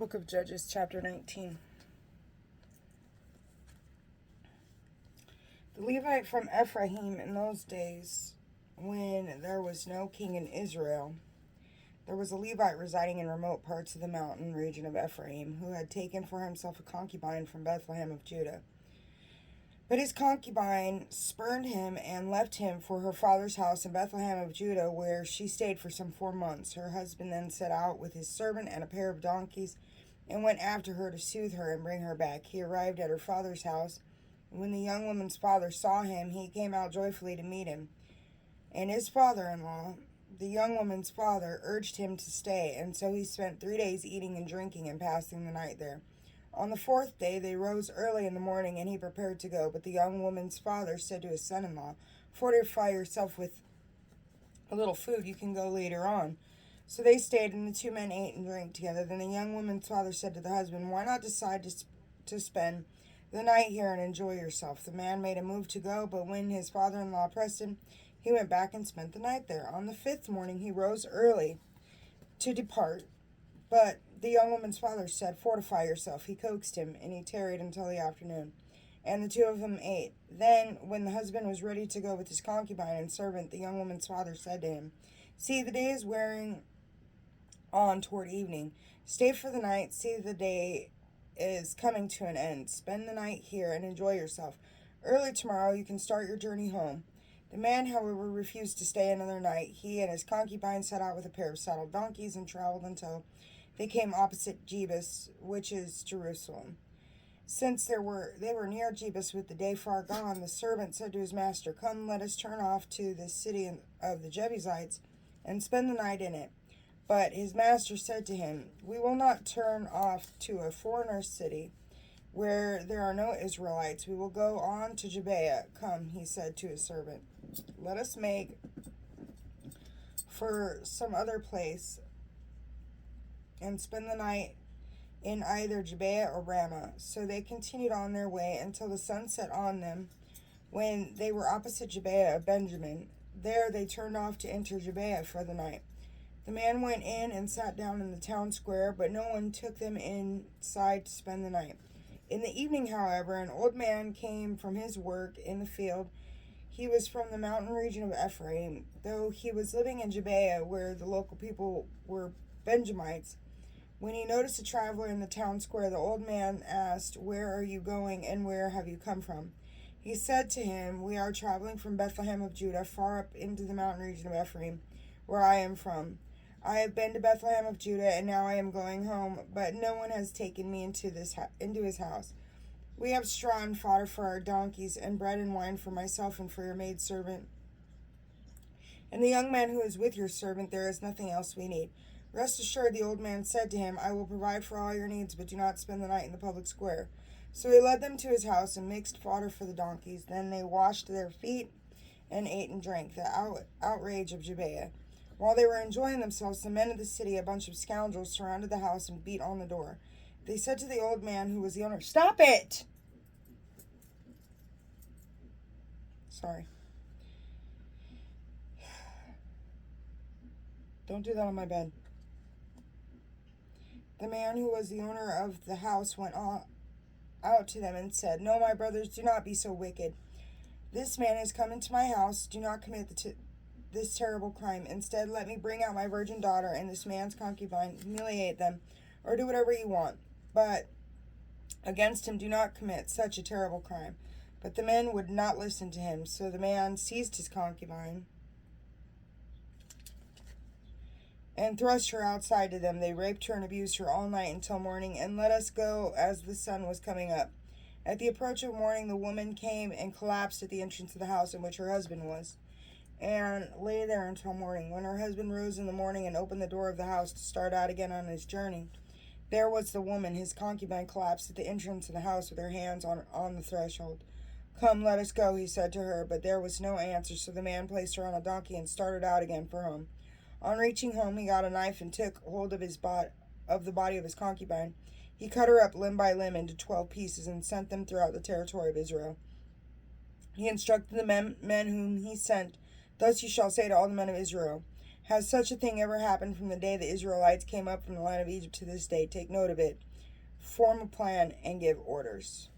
book of Judges, chapter 19. The Levite from Ephraim in those days, when there was no king in Israel, there was a Levite residing in remote parts of the mountain region of Ephraim, who had taken for himself a concubine from Bethlehem of Judah. But his concubine spurned him and left him for her father's house in Bethlehem of Judah, where she stayed for some 4 months. Her husband then set out with his servant and a pair of donkeys and went after her to soothe her and bring her back. He arrived at her father's house. When the young woman's father saw him, he came out joyfully to meet him. And his father-in-law, the young woman's father, urged him to stay, and so he spent 3 days eating and drinking and passing the night there. On the 4th day they rose early in the morning, and he prepared to go. But the young woman's father said to his son-in-law, "Fortify yourself with a little food. You can go later on." So they stayed, and the 2 men ate and drank together. Then the young woman's father said to the husband, "Why not decide to spend the night here and enjoy yourself?" The man made a move to go, but when his father-in-law pressed him, he went back and spent the night there. On the 5th morning he rose early to depart. But the young woman's father said, "Fortify yourself." He coaxed him, and he tarried until the afternoon. And the 2 of them ate. Then, when the husband was ready to go with his concubine and servant, the young woman's father said to him, "See, the day is wearing on toward evening. Stay for the night. See, the day is coming to an end. Spend the night here and enjoy yourself. Early tomorrow you can start your journey home." The man, however, refused to stay another night. He and his concubine set out with a pair of saddled donkeys and traveled until they came opposite Jebus, which is Jerusalem. Since they were near Jebus with the day far gone, the servant said to his master, "Come, let us turn off to the city of the Jebusites and spend the night in it." But his master said to him, "We will not turn off to a foreigner's city where there are no Israelites. We will go on to Gibeah." "Come," he said to his servant, "let us make for some other place and spend the night in either Gibeah or Ramah." So they continued on their way until the sun set on them. When they were opposite Gibeah of Benjamin, there they turned off to enter Gibeah for the night. The man went in and sat down in the town square, but no one took them inside to spend the night. In the evening, however, an old man came from his work in the field. He was from the mountain region of Ephraim, though he was living in Gibeah, where the local people were Benjamites. When he noticed a traveler in the town square, the old man asked, "Where are you going, and where have you come from?" He said to him, "We are traveling from Bethlehem of Judah, far up into the mountain region of Ephraim, where I am from. I have been to Bethlehem of Judah, and now I am going home, but no one has taken me into his house. We have straw and fodder for our donkeys, and bread and wine for myself and for your maidservant. And the young man who is with your servant, there is nothing else we need." "Rest assured," the old man said to him, "I will provide for all your needs, but do not spend the night in the public square." So he led them to his house and mixed fodder for the donkeys. Then they washed their feet and ate and drank. The outrage of Gibeah. While they were enjoying themselves, the men of the city, a bunch of scoundrels, surrounded the house and beat on the door. They said to the old man who was the owner, "Stop it!" Sorry. Don't do that on my bed. The man who was the owner of the house went out to them and said, "No, my brothers, do not be so wicked. This man has come into my house. Do not commit this terrible crime. Instead, let me bring out my virgin daughter and this man's concubine, humiliate them, or do whatever you want. But against him do not commit such a terrible crime." But the men would not listen to him. So the man seized his concubine and thrust her outside to them. They raped her and abused her all night until morning, and let us go as the sun was coming up. At the approach of morning, the woman came and collapsed at the entrance of the house in which her husband was, and lay there until morning. When her husband rose in the morning and opened the door of the house to start out again on his journey, there was the woman, his concubine, collapsed at the entrance of the house with her hands on the threshold. "Come, let us go," he said to her, but there was no answer. So the man placed her on a donkey and started out again for home. On reaching home, he got a knife and took hold of the body of his concubine. He cut her up limb by limb into 12 pieces and sent them throughout the territory of Israel. He instructed the men whom he sent, "Thus you shall say to all the men of Israel, Has such a thing ever happened from the day the Israelites came up from the land of Egypt to this day? Take note of it. Form a plan and give orders.